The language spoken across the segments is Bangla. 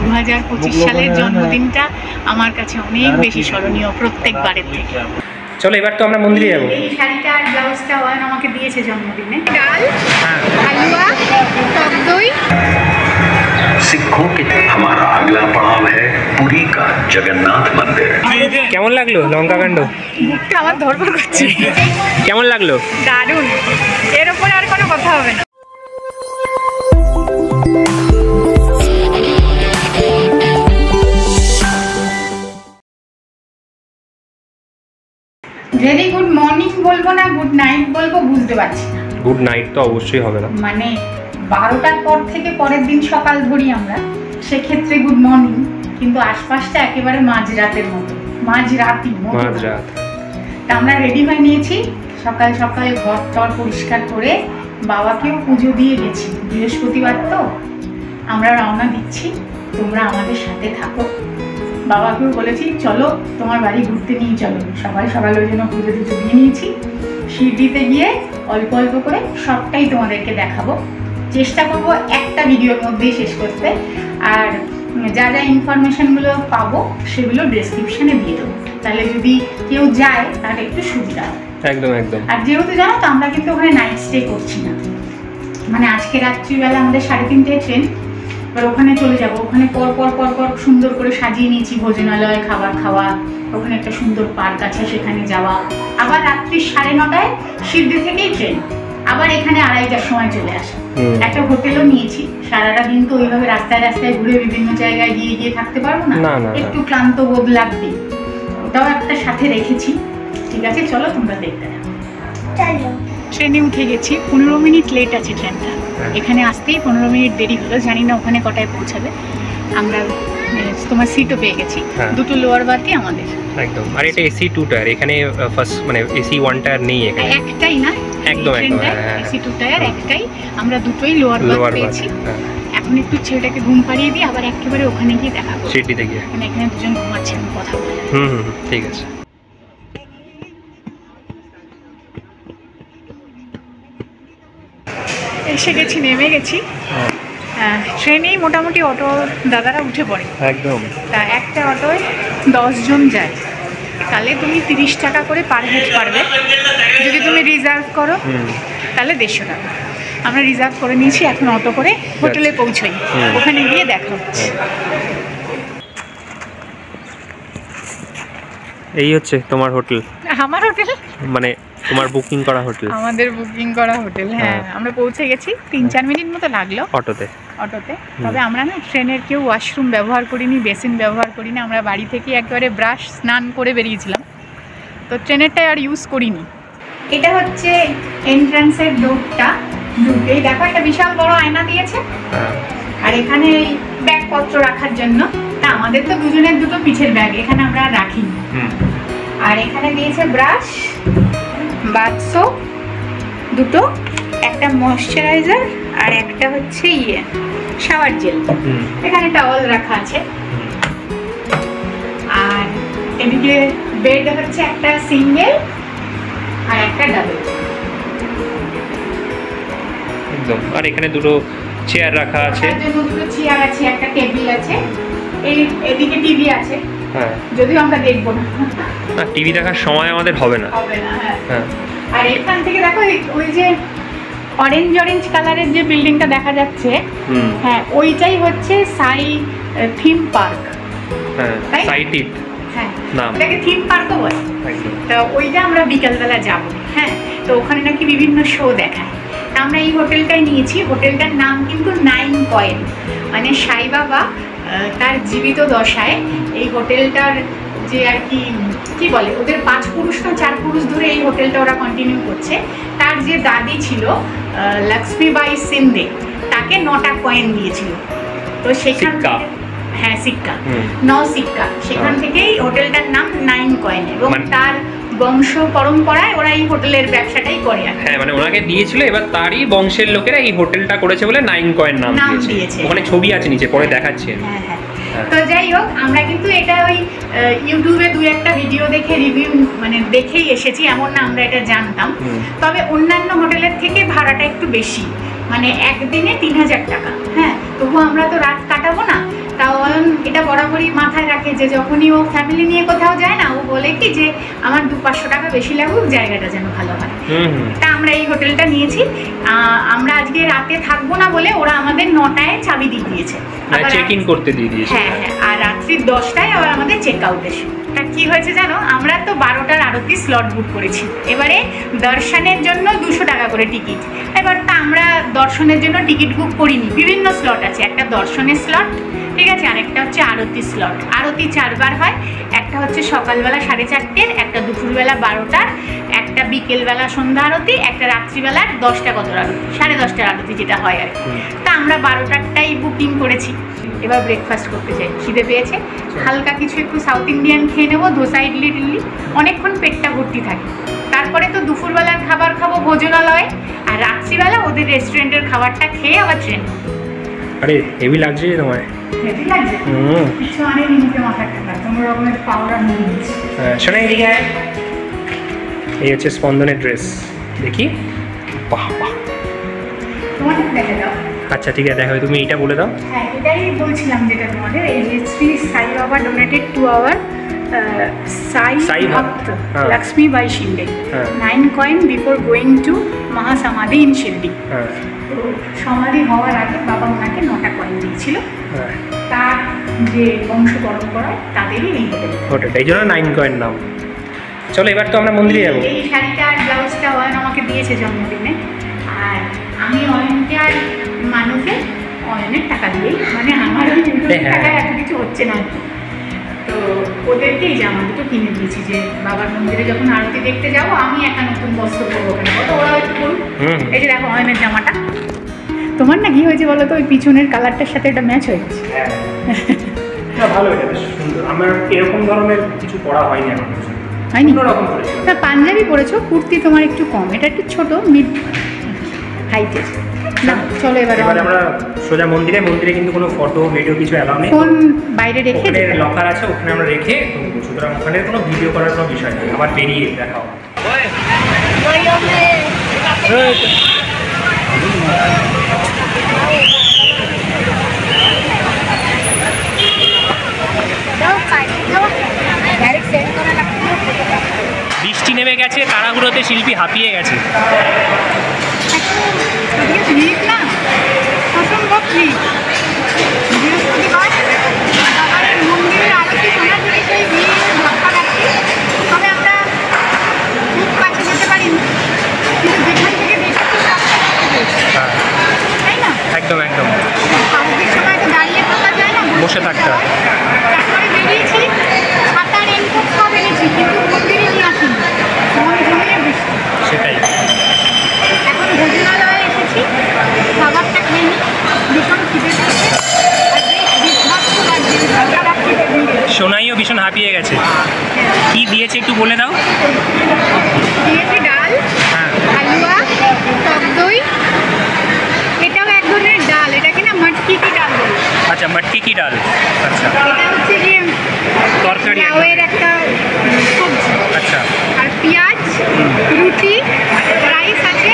2025 সালের জন্মদিনটা আমার কাছে অনেক বেশি স্মরণীয় প্রত্যেকবারের থেকে। চলো এবার তো আমরা মন্দিরে যাবো। এই শাড়িটা আর ব্লাউজটা ওয়ান আমাকে দিয়েছে জন্মদিনে। ডাল, হালুয়া, টক দই। सिखों के हमारा अगला पड़ाव है पुरी का जगन्नाथ मंदिर। কেমন লাগলো লঙ্কা কাণ্ড? বুকটা আমার ধরপড় করছে। কেমন লাগলো? দারুণ, এর উপরে আর কোনো কথা হবে না। ভেরি গুড মর্নিং বলবো না গুড নাইট বলবো বুঝতে পারছি না। গুড নাইট তো অবশ্যই হবে না, মানে 12টার পর থেকে পরের দিন সকাল ধরি আমরা, সেক্ষেত্রে গুড মর্নিং, কিন্তু আশপাশটা একেবারে মাঝরাতের মতো, মাঝরাত। তা আমরা রেডি হয়ে নিয়েছি, সকাল সকাল ঘর টর পরিষ্কার করে বাবাকেও পুজো দিয়ে গেছি। বৃহস্পতিবার তো আমরা রওনা দিচ্ছি, তোমরা আমাদের সাথে থাকো। বাবাকেও বলেছি চলো তোমার বাড়ি ঘুরতে নিয়ে চলো। সবাই সকাল ওই জন্য পুজো টুজো দিয়ে নিয়েছি। শিরডিতে গিয়ে অল্প অল্প করে সবটাই তোমাদেরকে দেখাবো, চেষ্টা করব একটা ভিডিওর মধ্যেই শেষ করতে। আর যা যা ইনফরমেশনগুলো পাবো সেগুলো ডেসক্রিপশনে দিয়ে দেবো, তাহলে যদি কেউ যায় তার একটু সুবিধা হবে। একদম একদম। আর যেহেতু জানো তো আমরা কিন্তু ওখানে নাইট স্টে করছি না, মানে আজকে রাত্রিবেলা আমাদের 3:30টায় ট্রেন, এবার ওখানে চলে যাব। ওখানে পর পর পর পর সুন্দর করে সাজিয়ে নিয়েছি ভোজনালয়, খাবার খাওয়া, ওখানে একটা সুন্দর পার্ক আছে সেখানে যাওয়া। আবার রাত্রি 9:30টায় শিরডি থেকেই ট্রেন, আবার এখানে 2:30টার সময় চলে আসা। একটা হোটেলও নিয়েছি, সারাটা দিন তো ওইভাবে রাস্তায় রাস্তায় ঘুরে বিভিন্ন জায়গায় গিয়ে গিয়ে থাকতে পারবো না, একটু ক্লান্ত বোধ লাগবে, ওটাও একটা সাথে রেখেছি। ঠিক আছে চলো তোমরা দেখতে থাকো। ট্রেনে উঠে গেছি, 15 মিনিট লেট আছে ট্রেনটা, এখানে আসতেই 15 মিনিট দেরি হলো। জানি না ওখানে কটায় পৌঁছাবে। আমরা তোমার সিটও পেয়ে গেছি, দুটো লোয়ার বাথই আমাদের একদম। আর এটা এসি 2 টায়ার, এখানে ফার্স্ট মানে এসি 1 টায়ার নেই এখানে, একটাই না একদম একদম এসি 2 টায়ার একটাই, আমরা দুটোই লোয়ার বাথ পেয়েছি। এখন একটু ছেলেটাকে ঘুম পাড়িয়ে দিই, আবার একেবারে ওখানে গিয়ে দেখা করব শিরডিতে গিয়ে, মানে এখানে দুজন ঘুমাচ্ছেন, কথা বলে। ঠিক আছে। এসে গেছি, নেমে গেছি। ট্রেনেই মোটামুটি অটো দাদারা উঠে পড়ে একদম। তা একটা অটোয় 10 জন যায়, তাহলে তুমি 30 টাকা করে পার হেড পারবে। যদি তুমি রিজার্ভ করো তাহলে 150 টাকা। আমরা রিজার্ভ করে নিয়েছি, এখন অটো করে হোটেলে পৌঁছই, ওখানে গিয়ে দেখা হচ্ছে। এই হচ্ছে তোমার হোটেল? আমার হোটেল মানে তোমার বুকিং করা হোটেল? আমাদের বুকিং করা হোটেল, হ্যাঁ। আমরা পৌঁছে গেছি, 3-4 মিনিট মতো লাগলো অটোতে। তবে আমরা না ট্রেনের কেউ ওয়াশরুম ব্যবহার করিনি, বেসিন ব্যবহার করিনি। আমরা বাড়ি থেকে একেবারে ব্রাশ স্নান করে বেরিয়েছিলাম, তো ট্রেনেরটাই আর ইউজ করিনি। এটা হচ্ছে এন্ট্রান্সের ডোরটা, ঢুকতেই দেখো একটা বিশাল বড় আয়না দিয়েছে, আর এখানে ব্যাগপত্র রাখার জন্য। তা আমাদের তো দুজনের দুটো পিঠের ব্যাগ, এখানে আমরা রাখি। আর এখানে দিয়েছে ব্রাশ, বাথ সোপ দুটো, একটা ময়শ্চারাইজার আর একটা হচ্ছে শাওয়ার জেল। এখানে টাওয়াল রাখা আছে। আর এদিকে বেড হচ্ছে একটা সিঙ্গেল আর একটা ডাবল একদম। আর এখানে দুটো চেয়ার রাখা আছে, দুটো চেয়ার আছে, একটা টেবিল আছে, এদিকে টিভি আছে। হ্যাঁ, যদিও আমরা দেখবো না, টিভি দেখার সময় আমাদের হবে না। হ্যাঁ। আর এখান থেকে দেখো ওই যে অরেঞ্জ কালারের যে বিল্ডিংটা দেখা যাচ্ছে, হ্যাঁ ওইটাই হচ্ছে সাই থিম পার্ক। হ্যাঁ, সাই টিপ, হ্যাঁ ওটাকে থিম পার্কও বলে। তো ওইটা আমরা বিকালবেলা যাব। হ্যাঁ, তো ওখানে নাকি বিভিন্ন শো দেখায়। আমরা এই হোটেলটাই নিয়েছি, হোটেলটার নাম কিন্তু 9 কয়েন, মানে সাই বাবা তার জীবিত দশায় এই হোটেলটার যে আর কি বলে, ওদের 5 পুরুষ না 4 পুরুষ ধরে এই হোটেলটা ওরা কন্টিনিউ করছে। তার যে দাদি ছিল লক্ষ্মীবাই সিন্ধে, তাকে 9টা কয়েন দিয়েছিল। তো সেখান থেকে, হ্যাঁ সিক্কা, 9 সিক্কা, সেখান থেকেই হোটেলটার নাম 9 কয়েন। এবং তার বংশ পরম্পরায় ওরা এই হোটেলের ব্যবসাটাই করে। হ্যাঁ, মানে ওনাকে দিয়েছিল, এবার তারই বংশের লোকেরা এই হোটেলটা করেছে বলে 9 কয়েন নাম দিয়েছে। ওখানে ছবি আছে নিচে, পরে দেখাচ্ছি। তো যাই হোক, আমরা কিন্তু এটা ওই ইউটিউবে 2-1টা ভিডিও দেখে রিভিউ মানে দেখেই এসেছি, এমন না আমরা এটা জানতাম। তবে অন্যান্য হোটেলের থেকে ভাড়াটা একটু বেশি, মানে একদিনে 3000 টাকা। হ্যাঁ, তবু আমরা তো রাত কাটাবো না, তাও এটা বরাবরই মাথায় রাখে যে যখনই ও ফ্যামিলি নিয়ে কোথাও যায় না, ও বলে কি যে আমার 200-500 টাকা বেশি লাগুক, জায়গাটা যেন ভালো হয়। তা আমরা এই হোটেলটা নিয়েছি। আমরা আজকে রাতে থাকবো না বলে ওরা আমাদের 9টায় চাবি দিয়ে দিয়েছে, চেক ইন করতে দিয়ে দিয়েছে। হ্যাঁ হ্যাঁ, আর রাত্রি 10টায় আবার আমাদের চেক আউটের। তা কি হয়েছে জানো, আমরা তো 12টার আরতি স্লট বুক করেছি। এবারে দর্শনের জন্য 200 টাকা করে টিকিট। এবার তা আমরা দর্শনের জন্য টিকিট বুক করিনি, বিভিন্ন স্লট আছে, একটা দর্শনের স্লট, ঠিক আছে, আর একটা হচ্ছে আরতি স্লট। আরতি 4 বার হয়, একটা হচ্ছে সকালবেলা 4:30, একটা দুপুরবেলা 12টার, একটা বিকেলবেলা সন্ধ্যা আরতি, একটা রাত্রিবেলার 10টা কত আরতি, 10:30টার আরতি যেটা হয় আর কি। তা আমরা 12টারটাই বুকিং করেছি। এবার ব্রেকফাস্ট করতে চাই, খিদে পেয়েছে, হালকা কিছু একটু সাউথ ইন্ডিয়ান খেয়ে নেবো, ধোসা ইডলি টিডলি, অনেকক্ষণ পেটটা ভর্তি থাকে। তারপরে তো দুপুরবেলার খাবার খাবো ভোজনালয়ে, আর রাত্রিবেলা ওদের রেস্টুরেন্টের খাবারটা খেয়ে আবার ট্রেন। আরে হেভি লাগছে তোমায়? হেভি লাগছে, কিছু আনেনি মুখে মাথার টাকা, কোনো রকমের পাউডার নিয়ে নিচ্ছি। শোনা এদিকে, এই হচ্ছে স্পন্দনের ড্রেস, দেখি। বাহ বাহ, তোমাদের দেখে দাও। আচ্ছা ঠিক আছে, দেখো তুমি এইটা বলে দাও। হ্যাঁ, এটাই বলছিলাম যেটা তোমাদের, এই যে শ্রী সাই বাবা ডোনেটেড টু আওয়ার সাই ভক্ত Lakshmi Bai Shinde, 9 coins before going to Mahasamadhi in Shirdi. তো সমাধি হওয়ার আগে বাবা ওনাকে 9টা কয়েন দিয়েছিল, তার যে বংশ পরম্পরায় তাদেরই এই হোটেলটা, এই জন্য 9 কয়েন নাম। চলো এবার তো আমরা মন্দিরে যাবো। এই শাড়িটা আর ব্লাউজটা অয়ন আমাকে দিয়েছে জন্মদিনে, আর আমি অয়নকে আর মানুষে অয়নের টাকা দিয়েই, মানে আমার ওই টাকায় এত কিছু হচ্ছে না। তো ওদেরকে এই জামা দুটো কিনে দিয়েছি যে বাবার মন্দিরে যখন আরতি দেখতে যাবো আমি একটা নতুন বস্ত্র পরবো, ওখানে তো ওরা একটু করুন। এই যে দেখো অয়নের জামাটা, তোমার না কি হয়েছে বলো তো, ওই পিছনের কালারটার সাথে এটা ম্যাচ হয়ে গেছে। ভালো, এটা বেশ সুন্দর। আমার এরকম ধরনের কিছু পরা হয়নি এখন, হয়নি? না, পাঞ্জাবি পরেছো, কুর্তি তোমার একটু কম, এটা একটু ছোট মিড হাইটের। না চলো এবার আমরা সোজা মন্দিরে। মন্দিরে কিন্তু কোনো ফটো ভিডিও কিছু অ্যালাউ নেই, ফোন বাইরে রেখে লকার আছে, ওখানে আমরা রেখে, সুতরাং ওখানে কোনো ভিডিও করার কোনো বিষয় নেই। আবার বেরিয়ে দেখাও। বৃষ্টি নেমে গেছে, তাড়াহুড়োতে শিল্পী হাঁপিয়ে গেছে। একদম একদম বসে থাকতে হয়। তারপরে বেরিয়েছি, ছাতা রেনকোট সব এনেছি, কিন্তু মন্দিরে নিয়ে আসিনি, মন জমিয়ে বৃষ্টি। সেটাই। এখন ভোজনালয়ে এসেছি, খাবারটা খেয়ে নিই, ভীষণ খিদে পেয়েছে, সোনাইও ভীষণ হাঁপিয়ে গেছে। কি দিয়েছে একটু বলে দাও। দিয়েছে ডাল, হালুয়া, টক দই, এটাও এক ধরনের ডাল, এটাকে না মটকি কি ডাল বলে। আচ্ছা, মটকি কি ডাল। আচ্ছা, এটা হচ্ছে যে তরকারি, লাউয়ের একটা সবজি। আচ্ছা, আর পেঁয়াজ, রুটি, রাইস আছে,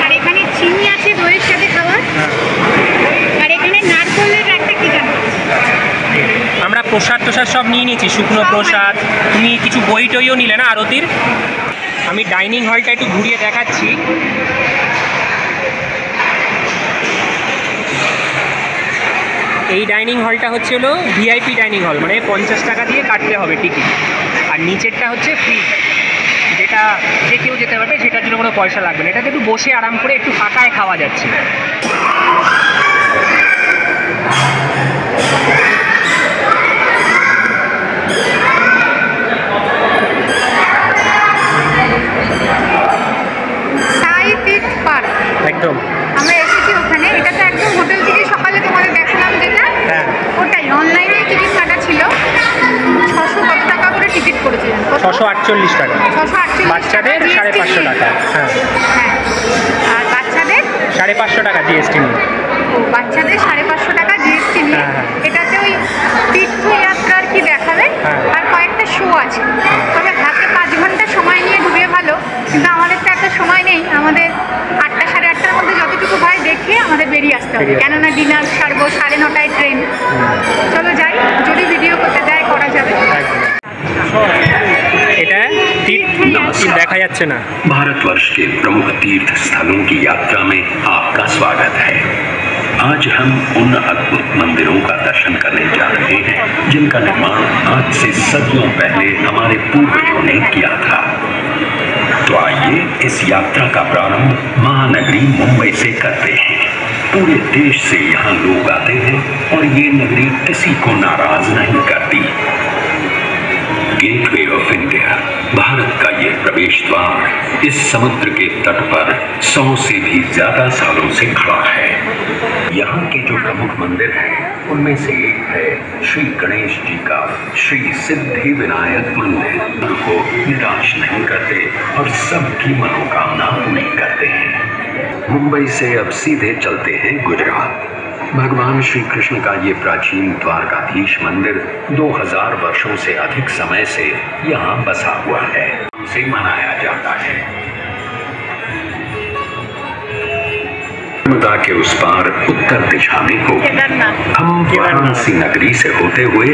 আর এখানে চিনি আছে দইয়ের সাথে খাওয়ার, আর এখানে নারকলের একটা কি জানো। আমরা প্রসাদ টোসাদ সব নিয়ে নিয়েছি, শুকনো প্রসাদ। তুমি কিছু বই টইও নিলে না আরতির? আমি ডাইনিং হলটা একটু ঘুরিয়ে দেখাচ্ছি। এই ডাইনিং হলটা হচ্ছে হলো ভিআইপি ডাইনিং হল, মানে 50 টাকা দিয়ে কাটতে হবে টিকিট। আর নিচেরটা হচ্ছে ফ্রি, যেটা যে কেউ যেতে পারবে, সেটার জন্য কোনো পয়সা লাগবে না। এটাতে একটু বসে আরাম করে একটু ফাঁকায় খাওয়া যাচ্ছে। একদম আমরা এসেছি ওখানে, এটা তো একদম হোটেল থেকে সকালে তোমাদের দেখালাম যেটা, ওটাই অনলাইনে টিকিট কাটা ছিল। 600 কত টাকা করে টিকিট করেছিলেন? 648 টাকা। 648, বাচ্চাদের 550 টাকা। হ্যাঁ হ্যাঁ, আর বাচ্চাদের 550 টাকা জিএসটি নিয়ে। ও, বাচ্চাদের 550 টাকা জিএসটি নিয়ে। এটাতে ওই তীর্থযাত্রার কি দেখাবে, আর কয়েকটা শো আছে। তবে হাতে 5 ঘন্টা সময় নিয়ে ঢুকে ভালো, কিন্তু আমাদের তো একটা সময় নেই। আমাদের 8টা 8:30টার মধ্যে যতটুকু হয় দেখে আমাদের বেরিয়ে আসতে হবে, কেননা ডিনার সারবো 9:30টায় ট্রেন। চলো হচ্ছে না। भारतवर्ष के प्रमुख तीर्थ स्थलों की यात्रा में आपका स्वागत है। आज हम उन अद्भुत मंदिरों का दर्शन करने जा रहे हैं जिनका निर्माण आज से सदियों पहले हमारे पूर्वजों ने किया था। तो आइए इस यात्रा का प्रारंभ महानगरी मुंबई से करते हैं। पूरे देश से यहाँ लोग आते हैं और ये नगरी किसी को नाराज नहीं करती। गेटवे ऑफ इंडिया, भारत का ये प्रवेश द्वार इस समुद्र के तट पर 100 से भी ज्यादा सालों से खड़ा है। यहाँ के जो प्रमुख मंदिर हैं उनमें से एक है श्री गणेश जी का श्री सिद्धि विनायक मंदिर, को निराश नहीं करते और सबकी मनोकामना पूरी करते हैं। मुंबई से अब सीधे चलते हैं गुजरात। भगवान श्री कृष्ण का ये प्राचीन द्वारकाधीश मंदिर 2000 वर्षों से अधिक समय से यहाँ बसा हुआ है, उसे मनाया जाता है। नर्मदा के उस पार उत्तर दिशा में हो हम वाराणसी नगरी से होते हुए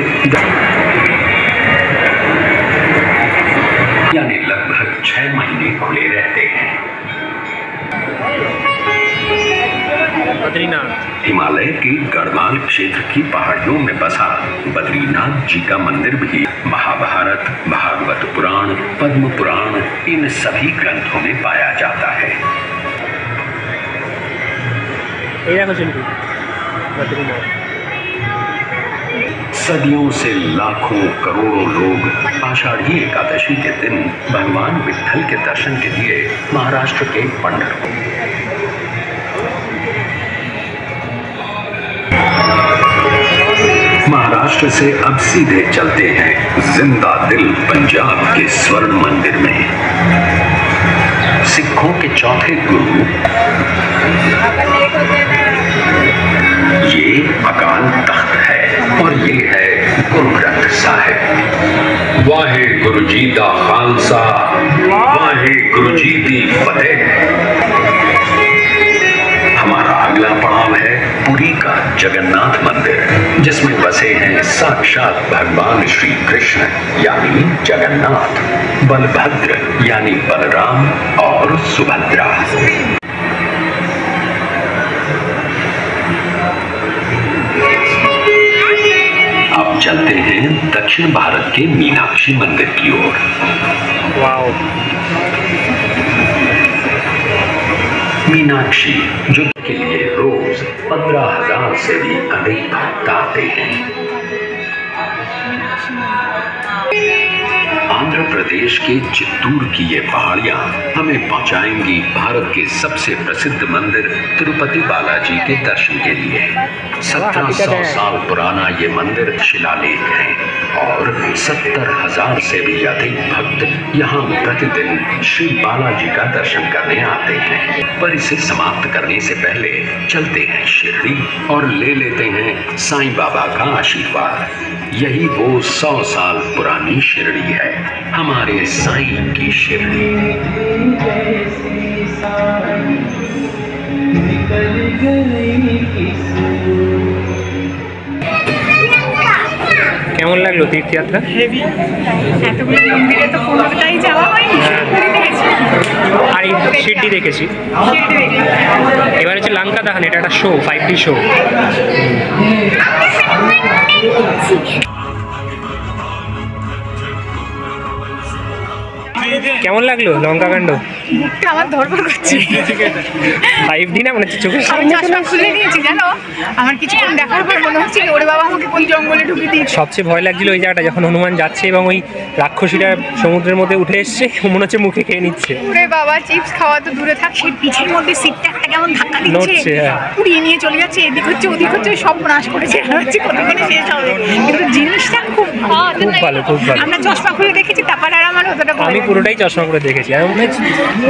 यानी लगभग 6 महीने खुले रहते हैं। बद्रीनाथ, हिमालय के गढ़वाल क्षेत्र की पहाड़ियों में बसा बद्रीनाथ जी का मंदिर भी महाभारत, भागवत पुराण, पद्म पुराण इन सभी ग्रंथों में पाया जाता है। बद्रीनाथ सदियों से लाखों करोड़ों लोग आषाढ़ी एकादशी के दिन भगवान विट्ठल के दर्शन के लिए महाराष्ट्र के पंढरपुर, महाराष्ट्र से अब सीधे चलते हैं जिंदा दिल पंजाब के स्वर्ण मंदिर में। सिखों के चौथे गुरु ये अकाल तख्त है और ये है गुरु ग्रंथ साहिब। वाहे गुरु जी दा खालसा, वाहे गुरु जी दी फतेह। हमारा अगला पड़ाव है पुरी का जगन्नाथ मंदिर, जिसमें बसे हैं साक्षात भगवान श्री कृष्ण यानी जगन्नाथ, बलभद्र यानी बलराम और सुभद्रा। अब चलते हैं दक्षिण भारत के मीनाक्षी मंदिर की ओर। वाओ, मीनाक्षी जो के लिए रोज 15,000 से भी अधिक भक्त आते हैं। आंध्र प्रदेश के चित्तूर की ये पहाड़ियां हमें पहुंचाएंगी भारत के सबसे प्रसिद्ध मंदिर तिरुपति बालाजी के दर्शन के लिए। 1700 साल पुराना ये मंदिर शिलालेख है और 70,000 से भी अधिक भक्त यहाँ प्रतिदिन श्री बालाजी का दर्शन करने आते हैं। पर इसे समाप्त करने से पहले चलते हैं शिरडी और ले लेते हैं साईं बाबा का आशीर्वाद। यही वो 100 साल पुरानी शिरडी है, हमारे साईं की शिरडी। কেমন লাগলো তীর্থযাত্রা? হেভি, এতগুলো মন্দিরে তো কোনোটাই যাওয়া হয়নি। আর এই শিরডি দেখেছি। এবার হচ্ছে লঙ্কা দাহান, এটা একটা শো, 5D শো। কেমন লাগলো লঙ্কা কাণ্ড? বুকটা আমার ধরপড় করছে। 5D না মনে হচ্ছে চোখের আমি সামনে। চশমা খুলে নিয়েছি জানো, আমার কিছুক্ষণ দেখার পর মনে হচ্ছে ওরে বাবা আমাকে কোন জঙ্গলে ঢুকে দিয়েছে। সবচেয়ে ভয় লাগছিল ওই জায়গাটা যখন হনুমান যাচ্ছে এবং ওই রাক্ষসীরা সমুদ্রের মধ্যে উঠে এসছে, মনে হচ্ছে মুখে খেয়ে নিচ্ছে। ওরে বাবা, চিপস খাওয়া তো দূরে থাক, সেই পিঠের মধ্যে সিটটা একটা কেমন ধাক্কা নড়ছে, দিচ্ছে, হ্যাঁ। উড়িয়ে নিয়ে চলে যাচ্ছে, এদিক হচ্ছে ওদিক হচ্ছে, সব নাশ করেছে। হচ্ছে কতক্ষণে শেষ হবে, কিন্তু জিনিসটা খুব ভালো, খুব ভালো, খুব ভালো। আমরা চশমা খুলে দেখেছি, তারপর আর আমার অতটা ভয় আমি লাগেনি। পুরোটাই চশমা করে দেখেছি আর মনে হচ্ছে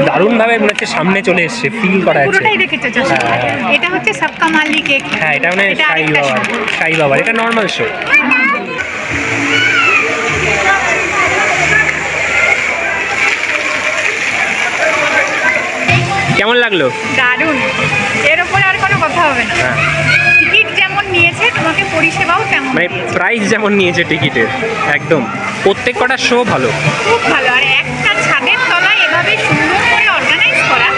দারুণভাবে মনে হচ্ছে সামনে চলে এসছে, ফিল করা যাচ্ছে। পুরোটাই দেখেছে চশমা। হ্যাঁ। এটা হচ্ছে সবকা মালিক এক। হ্যাঁ, এটা মানে এটা সাই আরেকটা বাবার, show। সাই বাবার, এটা নর্মাল শো। কেমন লাগলো? দারুণ, এর উপরে আর কোনো কথা হবে না। হ্যাঁ, টিকিট যেমন নিয়েছে, তোমাকে পরিষেবাও তেমন মানে দিয়েছে। প্রাইস যেমন নিয়েছে টিকিটের, একদম প্রত্যেক কটা শো ভালো। খুব ভালো। আর একটা ছাদের তলায় এভাবে সুন্দর করে অর্গানাইজ করা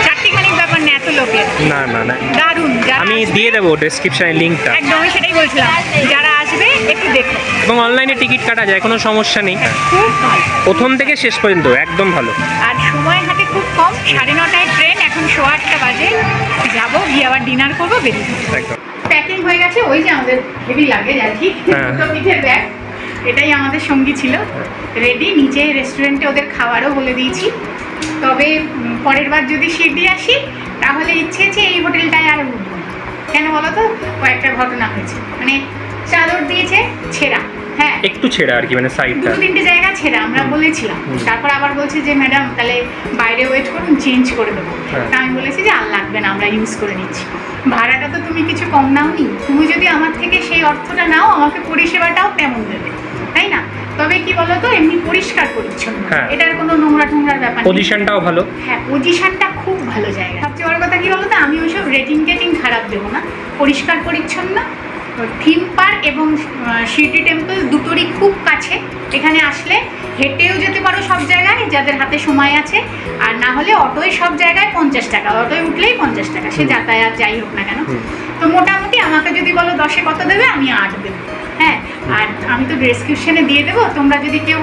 চারটিখানিক ব্যাপার না এত লোকের। না না না, দারুণ। আমি দিয়ে দেবো ডেসক্রিপশনে লিঙ্কটা। একদম, আমি সেটাই বলছিলাম, যারা আসবে একটু দেখো। এবং অনলাইনে টিকিট কাটা যায়, কোনো সমস্যা নেই, খুব ভালো। প্রথম থেকে শেষ পর্যন্ত একদম ভালো। আর সময় হাতে খুব কম, 9:30টায় ট্রেন, এখন 8:15 বাজে। যাবো, গিয়ে আবার ডিনার করবো, বেরিয়ে একদম। প্যাকিং হয়ে গেছে। ওই যে আমাদের হেভি লাগেজ আর কি, হ্যাঁ। দুটো পিঠের ব্যাগ, এটাই আমাদের সঙ্গী ছিল। রেডি, নিচে রেস্টুরেন্টে ওদের খাবারও বলে দিয়েছি। তবে পরের বার যদি শিরডি আসি তাহলে ইচ্ছে আছে এই হোটেলটায় আর উঠবো না। কেন বলো তো, কয়েকটা ঘটনা হয়েছে। মানে চাদর দিয়েছে ছেঁড়া, হ্যাঁ একটু ছেড়া আর কি, মানে সাইডটা 2-3টে জায়গা ছেঁড়া, আমরা বলেছিলাম। তারপর আবার বলছে যে ম্যাডাম তাহলে বাইরে ওয়েট করুন, চেঞ্জ করে দেবো। হ্যাঁ। তা আমি বলেছি যে আর লাগবে না, আমরা ইউজ করে নিচ্ছি। ভাড়াটা তো তুমি কিছু কম নাওনি, তুমি যদি আমার থেকে সেই অর্থটা নাও আমাকে পরিষেবাটাও তেমন দেবে, তাই না? তবে কি বলতো, এমনি পরিষ্কার পরিচ্ছন্ন, হ্যাঁ। এটার কোনো নোংরা টোংরার ব্যাপার নেই। পজিশনটাও ভালো। হ্যাঁ, পজিশনটা খুব ভালো জায়গা। সবচেয়ে বড় কথা কি বলতো, আমি ওইসব রেটিং টেটিং খারাপ দেবো না, পরিষ্কার পরিচ্ছন্ন। থিম পার্ক এবং শিরডি টেম্পল দুটোরই খুব কাছে। এখানে আসলে হেঁটেও যেতে পারো সব জায়গায় যাদের হাতে সময় আছে, আর না হলে অটোয় সব জায়গায় 50 টাকা, অটোয় উঠলেই 50 টাকা, সে যাতায়াত যাই হোক না কেন। তো মোটামুটি আমাকে যদি বলো 10-এ কত দেবে, আমি 8 দেবো। হ্যাঁ, আর আমি তো ডেসক্রিপশনে দিয়ে দেবো। তোমরা যদি কেউ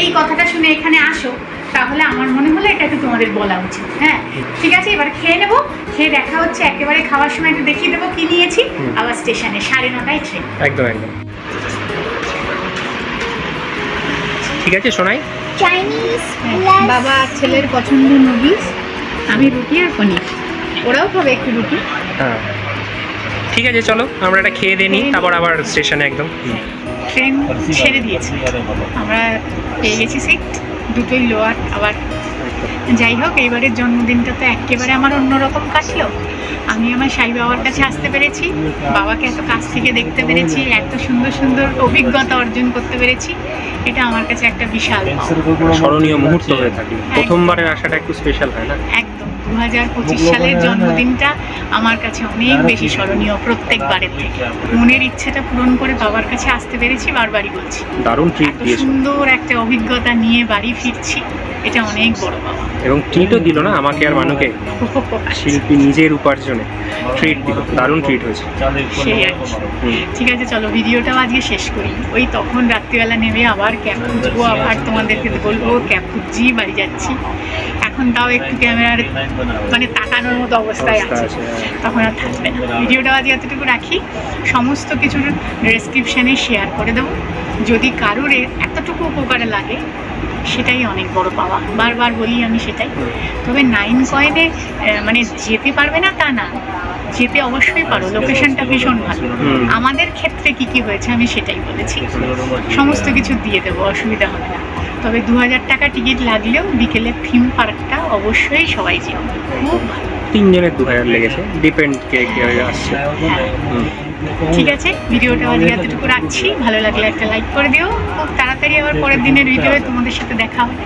এই কথাটা শুনে এখানে আসো তাহলে আমার মনে হলো এটা একটু তোমাদের বলা উচিত। হ্যাঁ, ঠিক আছে, এবার খেয়ে নেবো। খেয়ে দেখা হচ্ছে একেবারে খাওয়ার সময়, একটু দেখিয়ে দেবো কি নিয়েছি। আবার স্টেশনে 9:30টায় ট্রেন। একদম একদম ঠিক আছে। শোনাই, চাইনিজ বাবা আর ছেলের পছন্দ নুডলস, আমি রুটি আর পনির, ওরাও খাবে একটু রুটি। হ্যাঁ ঠিক আছে, চলো আমরা এটা খেয়ে দিয়ে নিই, তারপর আবার স্টেশনে একদম। ট্রেন ছেড়ে দিয়েছে, আমরা পেয়ে গেছি সিট, দুটোই লোয়ার। আবার যাই হোক, এইবারের জন্মদিনটা তো একেবারে আমার অন্যরকম কাটলো। আমি আমার সাই বাবার কাছে আসতে পেরেছি, বাবাকে এত কাছ থেকে দেখতে পেরেছি, এত সুন্দর সুন্দর অভিজ্ঞতা অর্জন করতে পেরেছি, এটা আমার কাছে একটা বিশাল পাওয়া। স্মরণীয় মুহূর্ত হয়ে থাকে, প্রথমবারের আশাটা একটু স্পেশাল হয় না? একদম, 2025 সালের জন্মদিনটা আমার কাছে অনেক বেশি স্মরণীয় প্রত্যেকবারের থেকে। মনের ইচ্ছেটা পূরণ করে বাবার কাছে আসতে পেরেছি, বারবারই বলছি। দারুণ ট্রিট এত দিয়েছো, সুন্দর একটা অভিজ্ঞতা নিয়ে বাড়ি ফিরছি, এটা অনেক বড় পাওয়া। এবং ট্রিটও দিল না আমাকে আর মানুকে, শিল্পী নিজের উপার্জনে ট্রিট দিল, দারুণ ট্রিট হয়েছে। সেই আর কি। ঠিক আছে, চলো ভিডিওটাও আজকে শেষ করি। ওই তখন রাত্রিবেলা নেমে আবার ক্যাব খুঁজবো, আবার তোমাদেরকে বলবো ক্যাব খুঁজছি, বাড়ি যাচ্ছি। এখন তাও একটু ক্যামেরার মানে তাকানোর মতো অবস্থায় আছে, তখন আর থাকবে না। ভিডিওটা আজকে এতটুকু রাখি, সমস্ত কিছুর ডেসক্রিপশানে শেয়ার করে দেবো। যদি কারোর এতটুকু উপকারে লাগে সেটাই অনেক বড় পাওয়া, বারবার বলি আমি সেটাই। তবে 9 কয়েনে মানে যেতে পারবে না তা না, যেতে অবশ্যই পারো, লোকেশনটা ভীষণ ভালো। আমাদের ক্ষেত্রে কি কি হয়েছে আমি সেটাই বলেছি, সমস্ত কিছু দিয়ে দেবো, অসুবিধা হবে না। তবে 2000 টাকা টিকিট লাগলেও বিকেলে থিম পার্কটা অবশ্যই সবাই যেও, খুব ভালো। 3 জনের 2000 লেগেছে, ডিপেন্ড কে কে আসছে। ঠিক আছে, ভিডিওটা আজকে এতটুকু রাখছি। ভালো লাগলে একটা লাইক করে দিও। খুব তাড়াতাড়ি আবার পরের দিনের ভিডিওয়ে তোমাদের সাথে দেখা হবে।